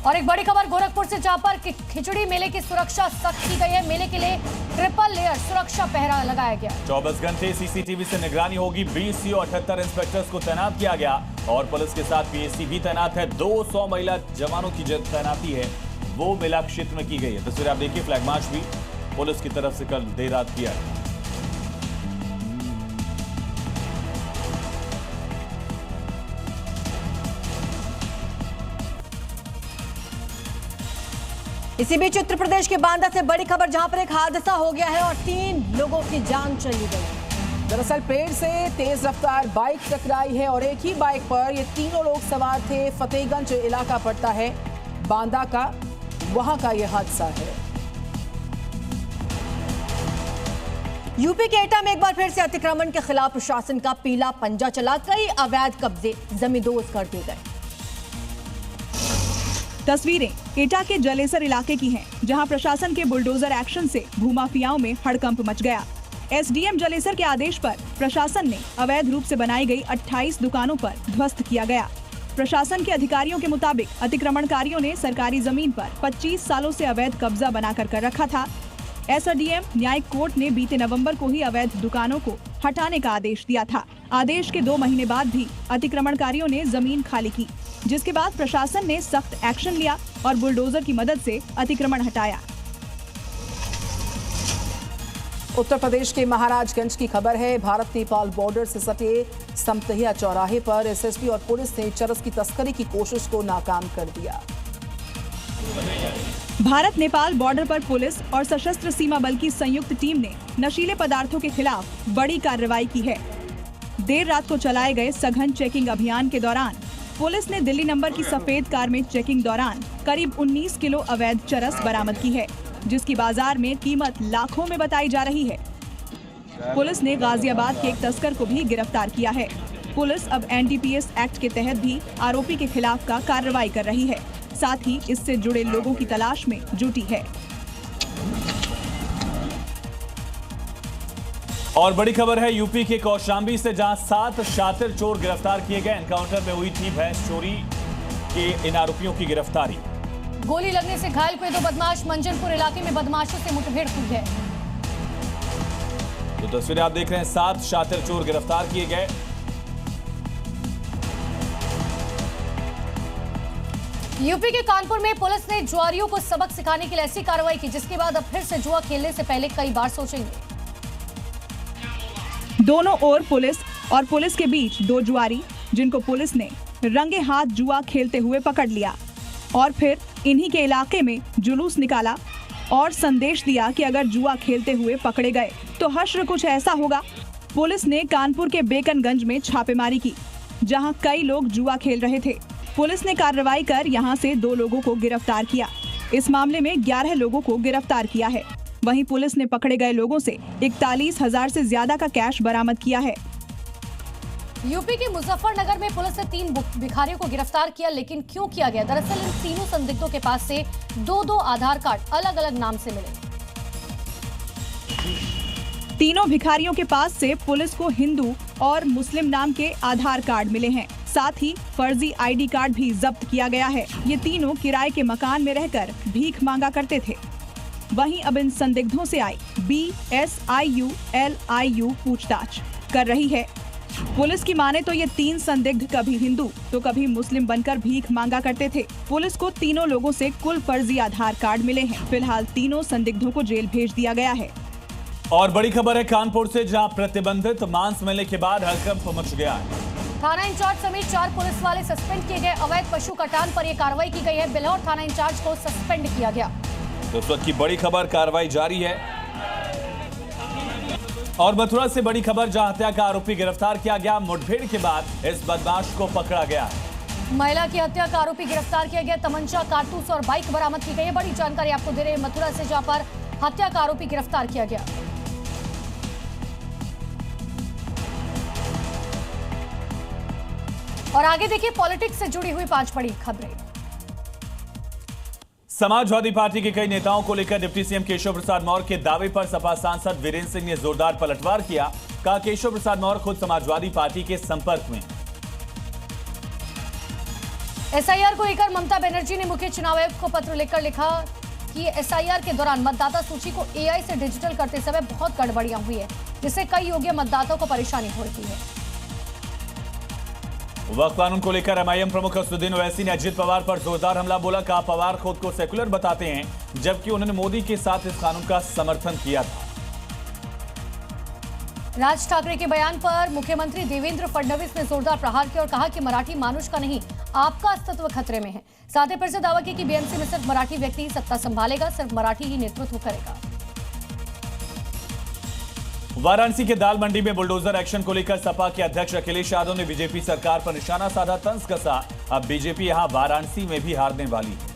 और एक बड़ी खबर गोरखपुर से, जहां पर खिचड़ी मेले की सुरक्षा सख्त की गई है। मेले के लिए ट्रिपल लेयर सुरक्षा पहरा लगाया गया। 24 घंटे सीसीटीवी से निगरानी होगी। 20 सीओ 78 इंस्पेक्टर्स को तैनात किया गया और पुलिस के साथ पीएससी भी तैनात है। 200 महिला जवानों की तैनाती है वो मेला क्षेत्र में की गई है। तस्वीर आप देखिए, फ्लैग मार्च भी पुलिस की तरफ से कल देर रात किया है। इसी बीच उत्तर प्रदेश के बांदा से बड़ी खबर, जहां पर एक हादसा हो गया है और 3 लोगों की जान चली गई। दरअसल पेड़ से तेज रफ्तार बाइक टकराई है और एक ही बाइक पर ये तीनों लोग सवार थे। फतेहगंज इलाका पड़ता है बांदा का, वहां का यह हादसा है। यूपी के एटा में एक बार फिर से अतिक्रमण के खिलाफ प्रशासन का पीला पंजा चला। कई अवैध कब्जे जमींदोज कर दिए गए। तस्वीरें एटा के जलेसर इलाके की हैं, जहां प्रशासन के बुलडोजर एक्शन से भूमाफियाओं में हड़कंप मच गया। एसडीएम जलेसर के आदेश पर प्रशासन ने अवैध रूप से बनाई गई 28 दुकानों पर ध्वस्त किया गया। प्रशासन के अधिकारियों के मुताबिक अतिक्रमणकारियों ने सरकारी जमीन पर 25 सालों से अवैध कब्जा बनाकर कर रखा था। एसडीएम न्यायिक कोर्ट ने बीते नवंबर को ही अवैध दुकानों को हटाने का आदेश दिया था। आदेश के 2 महीने बाद भी अतिक्रमणकारियों ने जमीन खाली की, जिसके बाद प्रशासन ने सख्त एक्शन लिया और बुलडोजर की मदद से अतिक्रमण हटाया। उत्तर प्रदेश के महाराजगंज की खबर है। भारत नेपाल बॉर्डर से सटे समतहिया चौराहे पर एसएसबी और पुलिस ने चरस की तस्करी की कोशिश को नाकाम कर दिया। भारत नेपाल बॉर्डर पर पुलिस और सशस्त्र सीमा बल की संयुक्त टीम ने नशीले पदार्थों के खिलाफ बड़ी कार्रवाई की है। देर रात को चलाए गए सघन चेकिंग अभियान के दौरान पुलिस ने दिल्ली नंबर की सफेद कार में चेकिंग दौरान करीब 19 किलो अवैध चरस बरामद की है, जिसकी बाजार में कीमत लाखों में बताई जा रही है। पुलिस ने गाजियाबाद के एक तस्कर को भी गिरफ्तार किया है। पुलिस अब एनडीपीएस एक्ट के तहत भी आरोपी के खिलाफ का कार्रवाई कर रही है। साथ ही इससे जुड़े लोगों की तलाश में जुटी है। और बड़ी खबर है यूपी के कौशाम्बी से, जहां 7 शातिर चोर गिरफ्तार किए गए। एनकाउंटर में हुई थी भैंस चोरी के इन आरोपियों की गिरफ्तारी। गोली लगने से घायल हुए 2 बदमाश। मंजनपुर इलाके में बदमाशों से मुठभेड़ हुई है। तो तस्वीरें आप देख रहे हैं, 7 शातिर चोर गिरफ्तार किए गए। यूपी के कानपुर में पुलिस ने जुआरियों को सबक सिखाने के लिए ऐसी कार्रवाई की, जिसके बाद अब फिर से जुआ खेलने से पहले कई बार सोचेंगे। दोनों ओर पुलिस और पुलिस के बीच 2 जुआरी, जिनको पुलिस ने रंगे हाथ जुआ खेलते हुए पकड़ लिया और फिर इन्हीं के इलाके में जुलूस निकाला और संदेश दिया कि अगर जुआ खेलते हुए पकड़े गए तो हश्र कुछ ऐसा होगा। पुलिस ने कानपुर के बेकनगंज में छापेमारी की, जहां कई लोग जुआ खेल रहे थे। पुलिस ने कार्रवाई कर यहां से 2 लोगों को गिरफ्तार किया। इस मामले में 11 लोगों को गिरफ्तार किया है। वहीं पुलिस ने पकड़े गए लोगों से 41,000 से ज्यादा का कैश बरामद किया है। यूपी के मुजफ्फरनगर में पुलिस ने 3 भिखारियों को गिरफ्तार किया, लेकिन क्यों किया गया? दरअसल इन तीनों संदिग्धों के पास से 2 आधार कार्ड अलग अलग नाम से मिले। तीनों भिखारियों के पास से पुलिस को हिंदू और मुस्लिम नाम के आधार कार्ड मिले हैं। साथ ही फर्जी आईडी कार्ड भी जब्त किया गया है। ये तीनों किराए के मकान में रहकर भीख मांगा करते थे। वहीं अब इन संदिग्धों से आई BSIU LIU पूछताछ कर रही है। पुलिस की माने तो ये 3 संदिग्ध कभी हिंदू तो कभी मुस्लिम बनकर भीख मांगा करते थे। पुलिस को तीनों लोगों से कुल फर्जी आधार कार्ड मिले हैं। फिलहाल तीनों संदिग्धों को जेल भेज दिया गया है। और बड़ी खबर है कानपुर से, जहां प्रतिबंधित मांस मिलने के बाद हड़कंप मच गया है। थाना इंचार्ज समेत 4 पुलिस वाले सस्पेंड किए गए। अवैध पशु कटान पर यह कार्रवाई की गई है। बिल्हौर थाना इंचार्ज को सस्पेंड किया गया। तो उस वक्त की बड़ी खबर, कार्रवाई जारी है। और मथुरा से बड़ी खबर, जहां हत्या का आरोपी गिरफ्तार किया गया। मुठभेड़ के बाद इस बदमाश को पकड़ा गया। महिला की हत्या का आरोपी गिरफ्तार किया गया। तमंचा, कारतूस और बाइक बरामद की गई है। बड़ी जानकारी आपको दे रहे हैं मथुरा से, जहां पर हत्या का आरोपी गिरफ्तार किया गया। और आगे देखिए पॉलिटिक्स से जुड़ी हुई 5 बड़ी खबरें। समाजवादी पार्टी के कई नेताओं को लेकर डिप्टी सीएम केशव प्रसाद मौर्य के दावे पर सपा सांसद वीरेंद्र सिंह ने जोरदार पलटवार किया। कहा केशव प्रसाद मौर्य खुद समाजवादी पार्टी के संपर्क में। एसआईआर को लेकर ममता बनर्जी ने मुख्य चुनाव आयुक्त को पत्र लिखकर लिखा कि एसआईआर के दौरान मतदाता सूची को एआई से डिजिटल करते समय बहुत गड़बड़ियां हुई है, जिससे कई योग्य मतदाताओं को परेशानी हो रही है। वक्फ कानून को लेकर एमआईएम प्रमुख असदुद्दीन ओवैसी ने अजित पवार पर जोरदार हमला बोला। कहा पवार खुद को सेकुलर बताते हैं, जबकि उन्होंने मोदी के साथ इस कानून का समर्थन किया था। राज ठाकरे के बयान पर मुख्यमंत्री देवेंद्र फडणवीस ने जोरदार प्रहार किया और कहा कि मराठी मानुष का नहीं, आपका अस्तित्व खतरे में है। साथ ही फिर से दावा किया कि बीएमसी में सिर्फ मराठी व्यक्ति ही सत्ता संभालेगा, सिर्फ मराठी ही नेतृत्व करेगा। वाराणसी के दाल मंडी में बुलडोजर एक्शन को लेकर सपा के अध्यक्ष अखिलेश यादव ने बीजेपी सरकार पर निशाना साधा, तंज कसा। अब बीजेपी यहां वाराणसी में भी हारने वाली है।